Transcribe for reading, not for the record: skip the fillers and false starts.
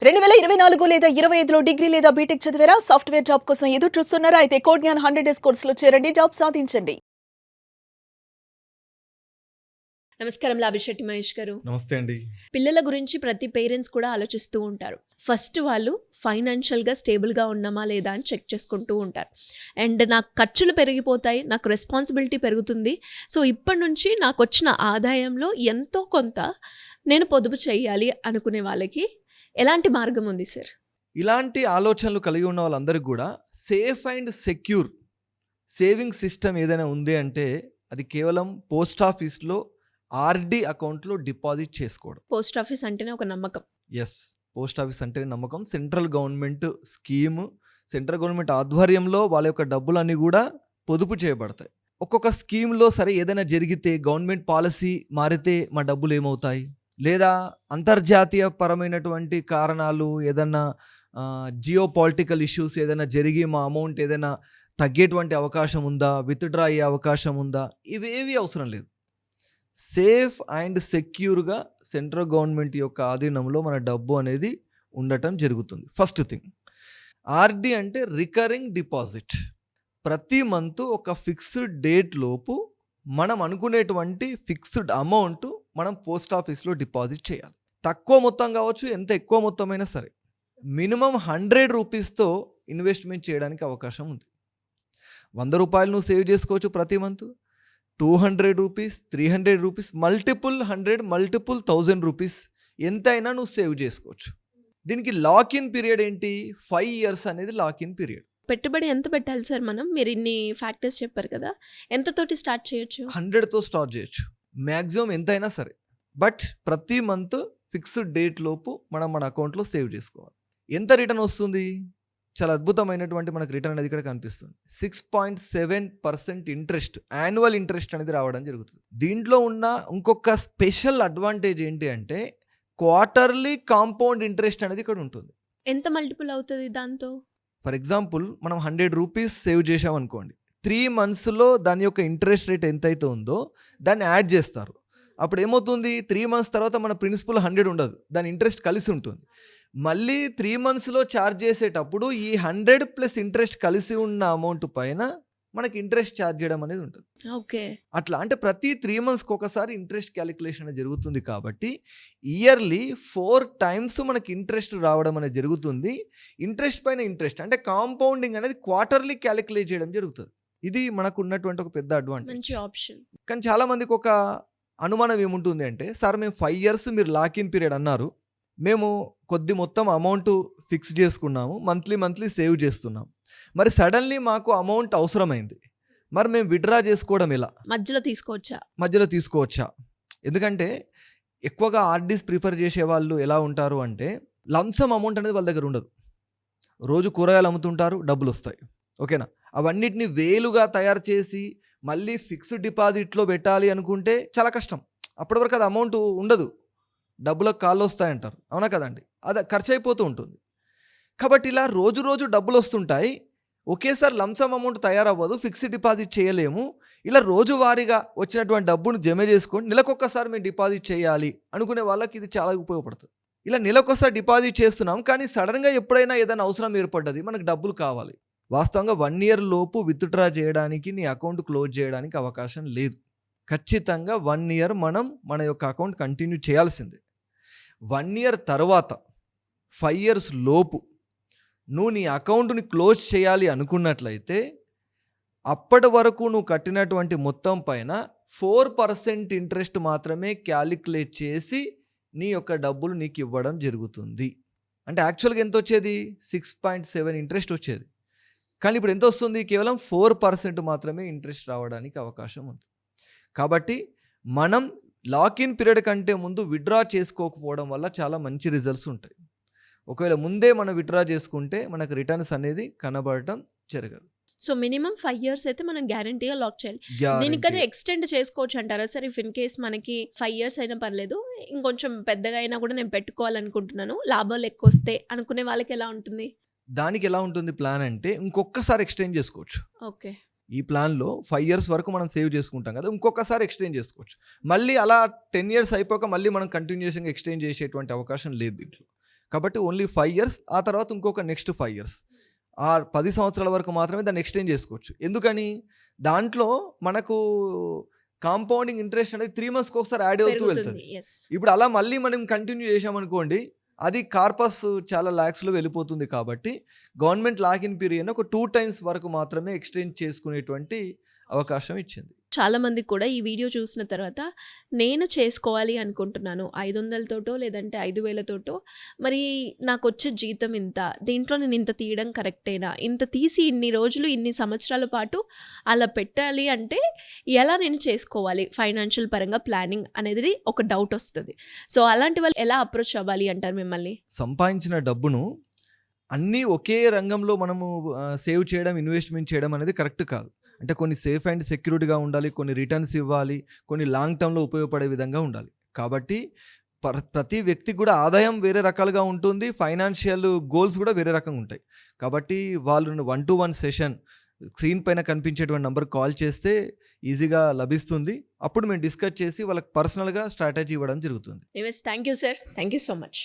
2024 లేదా 25లో డిగ్రీ లేదా బీటెక్ చదివారా? సాఫ్ట్‌వేర్ జాబ్ కోసం ఎదురు చూస్తున్నారా? అయితే కోడ్‌జ్ఞాన్ 100 డేస్ కోర్సులో చేరండి. జాబ్ సాధించండి. నమస్కారం లాభిశెట్టి మహేష్ గారు. నమస్తే అండి. పిల్లల గురించి ప్రతి పేరెంట్స్ కూడా ఆలోచిస్తూ ఉంటారు. ఫస్ట్ వాళ్ళు ఫైనాన్షియల్‌గా స్టేబుల్‌గా ఉన్నామా లేదా అని చెక్ చేసుకుంటూ ఉంటారు. అండ్ నాకు ఖర్చులు పెరిగిపోతాయి, నాకు రెస్పాన్సిబిలిటీ పెరుగుతుంది. సో ఇప్పటి నుంచి నాకొచ్చిన ఆదాయంలో ఎంతో కొంత నేను పొదుపు చేయాలి అనుకునే వాళ్ళకి ఎలాంటి మార్గం ఉంది సార్? ఇలాంటి ఆలోచనలు కలిగి ఉన్న వాళ్ళందరికీ కూడా safe and secure saving system ఏదైనా ఉంది అంటే అది కేవలం పోస్ట్ ఆఫీస్లో ఆర్‌డి అకౌంట్లో డిపాజిట్ చేసుకోవడం. పోస్ట్ ఆఫీస్ అంటేనే ఒక నమ్మకం. ఎస్, పోస్ట్ ఆఫీస్ అంటేనే నమ్మకం. Central government scheme, central government ఆధ్వర్యంలో వాళ్ళ యొక్క డబ్బులన్నీ కూడా పొదుపు చేయబడతాయి. ఒక్కొక్క స్కీమ్లో సరే ఏదైనా జరిగితే, గవర్నమెంట్ పాలసీ మారితే మా డబ్బులు ఏమవుతాయి, లేదా అంతర్జాతీయ పరమైనటువంటి కారణాలు ఏదన్నా జియో పొలిటికల్ ఇష్యూస్ ఏదైనా జరిగి మా అమౌంట్ ఏదైనా తగ్గేటువంటి అవకాశం ఉందా, విత్డ్రా అయ్యే అవకాశం ఉందా, ఇవేవి అవసరం లేదు. సేఫ్ అండ్ సెక్యూర్గా సెంట్రల్ గవర్నమెంట్ యొక్క ఆధీనంలో మన డబ్బు అనేది ఉండటం జరుగుతుంది. ఫస్ట్ థింగ్, ఆర్‌డి అంటే రికరింగ్ డిపాజిట్. ప్రతి మంత్ ఒక ఫిక్స్డ్ డేట్ లోపు మనం అనుకునేటువంటి ఫిక్స్డ్ అమౌంట్ మనం పోస్ట్ ఆఫీస్లో డిపాజిట్ చేయాలి. తక్కువ మొత్తం కావచ్చు, ఎంత ఎక్కువ మొత్తమైనా సరే మినిమం 100 రూపీస్తో ఇన్వెస్ట్మెంట్ చేయడానికి అవకాశం ఉంది. 100 రూపాయలు నువ్వు సేవ్ చేసుకోవచ్చు ప్రతి month, 200 rupees, 300 rupees, multiple 100, multiple 1000 rupees ఎంతైనా నువ్వు సేవ్ చేసుకోవచ్చు. దీనికి లాక్ ఇన్ పీరియడ్ ఏంటి? 5 years అనేది లాక్ ఇన్ పీరియడ్. పెట్టుబడి ఎంత పెట్టాలి సార్ మనం? మీరు ఇన్ని ఫ్యాక్టర్స్ చెప్పారు కదా, ఎంతతోటి స్టార్ట్ చేయొచ్చు? 100తో స్టార్ట్ చేయొచ్చు, మ్యాక్సిమం ఎంతైనా సరే. బట్ ప్రతి మంత్ ఫిక్స్డ్ డేట్ లోపు మనం మన అకౌంట్లో సేవ్ చేసుకోవాలి. ఎంత రిటర్న్ వస్తుంది? చాలా అద్భుతమైనటువంటి మనకు రిటర్న్ అనేది ఇక్కడ కనిపిస్తుంది. 6.7% ఇంట్రెస్ట్, యాన్యువల్ ఇంట్రెస్ట్ అనేది రావడం జరుగుతుంది. దీంట్లో ఉన్న ఇంకొక స్పెషల్ అడ్వాంటేజ్ ఏంటి అంటే క్వార్టర్లీ కాంపౌండ్ ఇంట్రెస్ట్ అనేది ఇక్కడ ఉంటుంది. ఎంత మల్టిపుల్ అవుతుంది దాంతో? ఫర్ ఎగ్జాంపుల్ మనం 100 రూపీస్ సేవ్ చేసాం అనుకోండి, 3 monthsలో దాని యొక్క ఇంట్రెస్ట్ రేట్ ఎంతైతే ఉందో దాన్ని యాడ్ చేస్తారు. అప్పుడు ఏమవుతుంది? 3 months తర్వాత మన ప్రిన్సిపల్ 100 ఉండదు, దాని ఇంట్రెస్ట్ కలిసి ఉంటుంది. మళ్ళీ 3 monthsలో ఛార్జ్ చేసేటప్పుడు ఈ 100 ప్లస్ ఇంట్రెస్ట్ కలిసి ఉన్న అమౌంట్ పైన మనకి ఇంట్రెస్ట్ ఛార్జ్ చేయడం అనేది ఉంటుంది. ఓకే, అట్లా అంటే ప్రతి 3 monthsకి ఒకసారి ఇంట్రెస్ట్ క్యాలిక్యులేషన్ అనేది జరుగుతుంది. కాబట్టి ఇయర్లీ 4 times మనకి ఇంట్రెస్ట్ రావడం అనేది జరుగుతుంది. ఇంట్రెస్ట్ పైన ఇంట్రెస్ట్ అంటే కాంపౌండింగ్ అనేది క్వార్టర్లీ క్యాలిక్యులేట్ చేయడం జరుగుతుంది. ఇది మనకు ఉన్నటువంటి ఒక పెద్ద అడ్వాంటేజ్, మంచి ఆప్షన్. కానీ చాలా మందికి ఒక అనుమానం ఏముంటుంది అంటే, సార్ మేము 5 years మీరు లాక్ ఇన్ పీరియడ్ అన్నారు, మేము కొద్ది మొత్తం అమౌంట్ ఫిక్స్ చేసుకున్నాము, మంత్లీ సేవ్ చేస్తున్నాం, మరి సడన్లీ మాకు అమౌంట్ అవసరమైంది, మరి మేము విత్డ్రా చేసుకోవడం ఎలా? మధ్యలో తీసుకోవచ్చా? ఎందుకంటే ఎక్కువగా ఆర్‌డీస్ ప్రిఫర్ చేసే వాళ్ళు ఎలా ఉంటారు అంటే, లంసమ్ అమౌంట్ అనేది వాళ్ళ దగ్గర ఉండదు. రోజు కూరగాయలు అమ్ముతుంటారు, డబ్బులు వస్తాయి, ఓకేనా? అవన్నిటిని వేలుగా తయారు చేసి మళ్ళీ ఫిక్స్డ్ డిపాజిట్లో పెట్టాలి అనుకుంటే చాలా కష్టం. అప్పటి వరకు అది అమౌంట్ ఉండదు, డబ్బులకు కాళ్ళు వస్తాయంటారు, అవునా కదండి? అది ఖర్చు అయిపోతూ ఉంటుంది. కాబట్టి ఇలా రోజు డబ్బులు వస్తుంటాయి, ఒకేసారి లంసమ్ అమౌంట్ తయారవ్వదు, ఫిక్స్డ్ డిపాజిట్ చేయలేము. ఇలా రోజువారీగా వచ్చినటువంటి డబ్బును జమ చేసుకొని నెలకొక్కసారి మేము డిపాజిట్ చేయాలి అనుకునే వాళ్ళకి ఇది చాలా ఉపయోగపడుతుంది. ఇలా నెలకొకసారి డిపాజిట్ చేస్తున్నాం, కానీ సడన్గా ఎప్పుడైనా ఏదైనా అవసరం ఏర్పడ్డది, మనకు డబ్బులు కావాలి. వాస్తవంగా 1 year లోపు విత్డ్రా చేయడానికి, నీ అకౌంట్ క్లోజ్ చేయడానికి అవకాశం లేదు. ఖచ్చితంగా 1 year మనం మన యొక్క అకౌంట్ కంటిన్యూ చేయాల్సిందే. 1 year తర్వాత 5 years లోపు నువ్వు నీ అకౌంట్ని క్లోజ్ చేయాలి అనుకున్నట్లయితే అప్పటి వరకు నువ్వు కట్టినటువంటి మొత్తం పైన 4% ఇంట్రెస్ట్ మాత్రమే క్యాలిక్యులేట్ చేసి నీ యొక్క డబ్బులు నీకు ఇవ్వడం జరుగుతుంది. అంటే యాక్చువల్గా ఎంత వచ్చేది? 6.7 ఇంట్రెస్ట్ వచ్చేది, కానీ ఇప్పుడు ఎంత వస్తుంది? కేవలం 4% మాత్రమే ఇంట్రెస్ట్ రావడానికి అవకాశం ఉంది. కాబట్టి మనం లాక్-ఇన్ పీరియడ్ కంటే ముందు విత్డ్రా చేసుకోకపోవడం వల్ల చాలా మంచి రిజల్ట్స్ ఉంటాయి. ఒకవేళ ముందే మనం విత్డ్రా చేసుకుంటే మనకు రిటర్న్స్ అనేది కనబడటం జరగదు. సో మినిమం 5 years అయితే మనం గ్యారంటీగా లాక్ చేయాలి. దీనికన్నా ఎక్స్టెండ్ చేసుకోవచ్చు అంటారా సార్? ఇఫ్ ఇన్ కేస్ మనకి 5 years అయినా పర్లేదు, ఇంకొంచెం పెద్దగా అయినా కూడా నేను పెట్టుకోవాలనుకుంటున్నాను, లాభాలు ఎక్కువ వస్తే అనుకునే వాళ్ళకి ఎలా ఉంటుంది? దానికి ఎలా ఉంటుంది ప్లాన్ అంటే, ఇంకొకసారి ఎక్స్టెండ్ చేసుకోవచ్చు. ఓకే, ఈ ప్లాన్లో 5 years వరకు మనం సేవ్ చేసుకుంటాం కదా, ఇంకొకసారి ఎక్స్టెండ్ చేసుకోవచ్చు. మళ్ళీ అలా 10 years అయిపోక మళ్ళీ మనం కంటిన్యూషన్గా ఎక్స్టెండ్ చేసేటువంటి అవకాశం లేదు దీంట్లో. కాబట్టి ఓన్లీ 5 ఇయర్స్, ఆ తర్వాత ఇంకొక నెక్స్ట్ 5 ఇయర్స్, ఆ 10 సంవత్సరాల వరకు మాత్రమే దాన్ని ఎక్స్టెండ్ చేసుకోవచ్చు. ఎందుకని? దాంట్లో మనకు కాంపౌండింగ్ ఇంట్రెస్ట్ అనేది 3 మంత్స్కి ఒకసారి యాడ్ అవుతూ పెరుగుతుంది. వెళ్తుంది. ఎస్. ఇప్పుడు అలా మళ్ళీ మనం కంటిన్యూ చేసామనుకోండి, అది కార్పస్ చాలా ల్యాక్స్లో వెళ్ళిపోతుంది. కాబట్టి గవర్నమెంట్ లాక్ ఇన్ పీరియడ్ని ఒక 2 టైమ్స్ వరకు మాత్రమే ఎక్స్టెండ్ చేసుకునేటువంటి అవకాశం ఇచ్చింది. చాలా మందికి కూడా ఈ వీడియో చూసిన తర్వాత నేను చేసుకోవాలి అనుకుంటున్నాను 500తోటో లేదంటే 5,000తోటో, మరి నాకు వచ్చే జీతం ఇంత, దీంట్లో నేను ఇంత తీయడం కరెక్టేనా, ఇంత తీసి ఇన్ని రోజులు ఇన్ని సంవత్సరాల పాటు అలా పెట్టాలి అంటే ఎలా నేను చేసుకోవాలి, ఫైనాన్షియల్ పరంగా ప్లానింగ్ అనేది ఒక డౌట్ వస్తుంది. సో అలాంటి వాళ్ళు ఎలా అప్రోచ్ అవ్వాలి అంటారు మిమ్మల్ని? సంపాదించిన డబ్బును అన్నీ ఒకే రంగంలో మనము సేవ్ చేయడం, ఇన్వెస్ట్మెంట్ చేయడం అనేది కరెక్ట్ కాదు. అంటే కొన్ని సేఫ్ అండ్ సెక్యూరిటీగా ఉండాలి, కొన్ని రిటర్న్స్ ఇవ్వాలి, కొన్ని లాంగ్ టర్మ్లో ఉపయోగపడే విధంగా ఉండాలి. కాబట్టి ప్రతి వ్యక్తికి కూడా ఆదాయం వేరే రకాలుగా ఉంటుంది, ఫైనాన్షియల్ గోల్స్ కూడా వేరే రకంగా ఉంటాయి. కాబట్టి వాళ్ళు 1-to-1 సెషన్ స్క్రీన్ పైన కనిపించేటువంటి నెంబర్ కాల్ చేస్తే ఈజీగా లభిస్తుంది. అప్పుడు మేము డిస్కస్ చేసి వాళ్ళకి పర్సనల్గా స్ట్రాటజీ ఇవ్వడం జరుగుతుంది. Thank you sir, thank you so much.